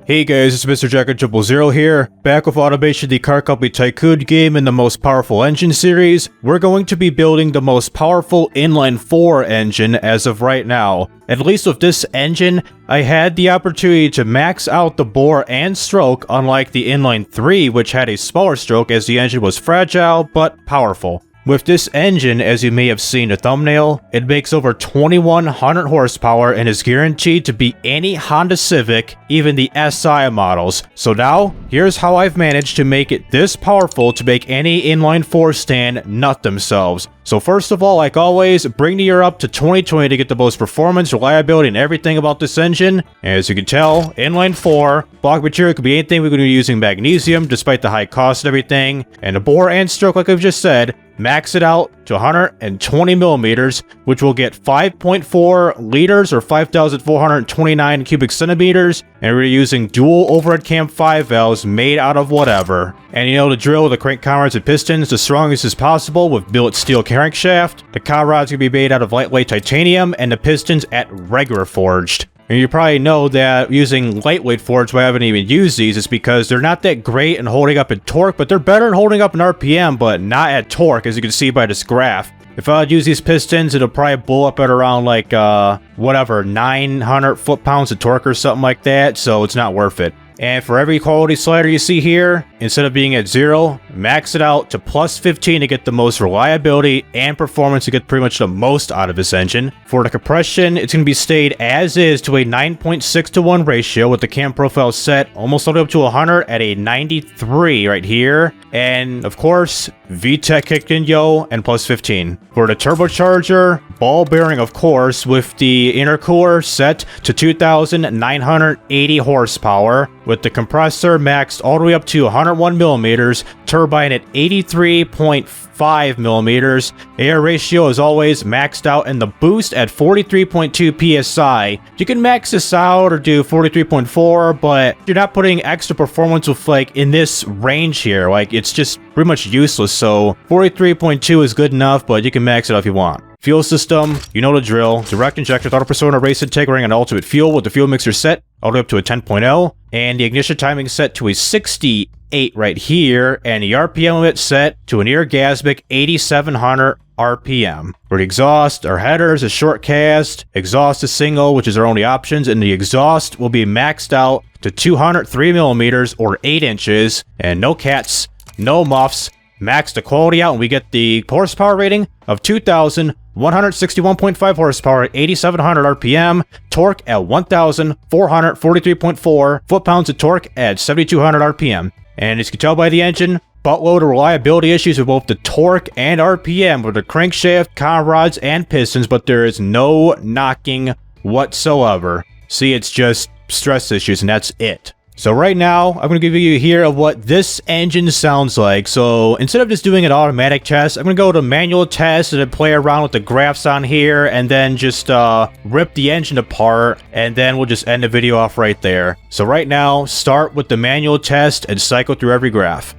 Hey guys, it's Mr. Jack000 here, back with Automation the car company Tycoon game in the most powerful engine series. We're going to be building the most powerful Inline 4 engine as of right now. At least with this engine, I had the opportunity to max out the bore and stroke, unlike the Inline 3 which had a smaller stroke as the engine was fragile but powerful. With this engine, as you may have seen in the thumbnail, it makes over 2100 horsepower and is guaranteed to beat any Honda Civic, even the SI models. So now, here's how I've managed to make it this powerful to make any Inline 4 stand nut themselves. So first of all, like always, bring the year up to 2020 to get the most performance, reliability, and everything about this engine. As you can tell, Inline 4, block material could be anything. We're going to be using magnesium, despite the high cost and everything. And the bore and stroke, like I've just said, max it out to 120 millimeters, which will get 5.4 liters or 5,429 cubic centimeters. And we're using dual overhead cam 5 valves made out of whatever. And you know the drill with the crank rods and pistons the strongest as possible with billet steel crankshaft. The cow rods can be made out of lightweight titanium and the pistons at regular forged. And you probably know that using lightweight forged, why I haven't even used these, is because they're not that great in holding up in torque, but they're better in holding up in RPM, but not at torque, as you can see by this graph. If I'd use these pistons, it'll probably blow up at around like, 900 foot-pounds of torque or something like that, so it's not worth it. And for every quality slider you see here, instead of being at 0, max it out to plus 15 to get the most reliability and performance to get pretty much the most out of this engine. For the compression, it's going to be stayed as is to a 9.6 to 1 ratio with the cam profile set almost all the way up to 100 at a 93 right here. And of course, VTEC kicked in yo and plus 15. For the turbocharger, ball bearing of course with the intercooler set to 2,980 horsepower. With the compressor maxed all the way up to 101 millimeters, turbine at 83.5 millimeters. Air ratio is always maxed out, and the boost at 43.2 psi. You can max this out or do 43.4, but you're not putting extra performance with like in this range here. Like it's just pretty much useless. So 43.2 is good enough, but you can max it out if you want. Fuel system, you know the drill. Direct injector auto persona race intake running on ultimate fuel with the fuel mixer set all the way up to a 10.0. And the ignition timing set to a 68 right here. And the RPM limit set to an orgasmic 8,700 RPM. For the exhaust, our headers is short cast, exhaust is single, which is our only options, and the exhaust will be maxed out to 203 millimeters or 8 inches. And no cats, no muffs. Max the quality out and we get the horsepower rating of 2,161.5 horsepower at 8,700 RPM, torque at 1,443.4 foot-pounds of torque at 7,200 RPM. And as you can tell by the engine, buttload of reliability issues with both the torque and RPM with the crankshaft, cow rods, and pistons, but there is no knocking whatsoever. See, it's just stress issues and that's it. So right now, I'm going to give you here of what this engine sounds like. So instead of just doing an automatic test, I'm going to go to manual test and then play around with the graphs on here and then just rip the engine apart, and then we'll just end the video off right there. So right now, start with the manual test and cycle through every graph.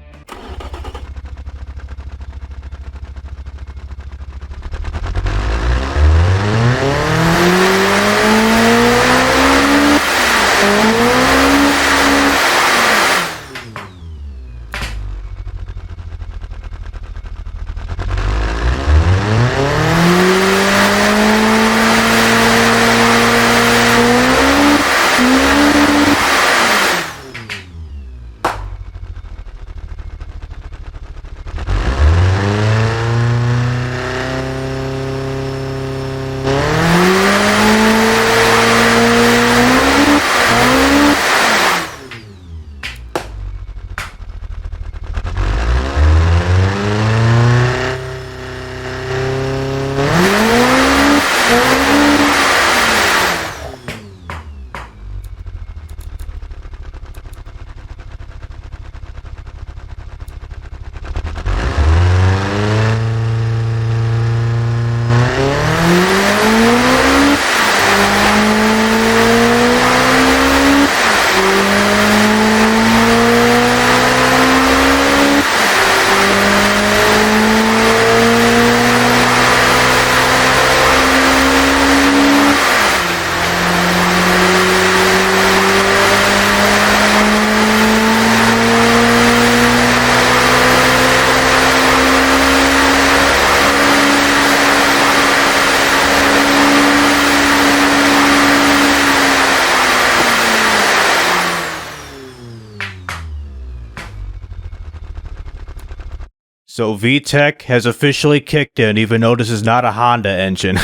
So VTech has officially kicked in, even though this is not a Honda engine.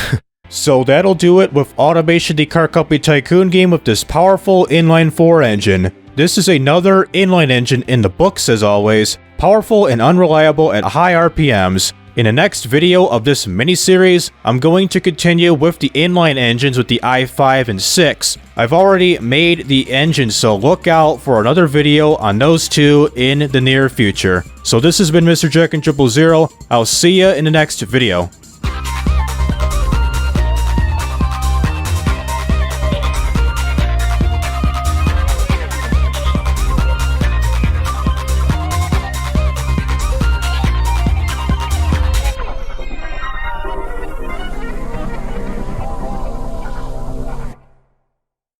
So that'll do it with Automation the Car Company Tycoon game with this powerful inline 4 engine. This is another inline engine in the books as always, powerful and unreliable at high RPMs. In the next video of this mini-series, I'm going to continue with the inline engines with the i5 and 6. I've already made the engine, so look out for another video on those two in the near future. So this has been Mr. Jack and 000. I'll see ya in the next video.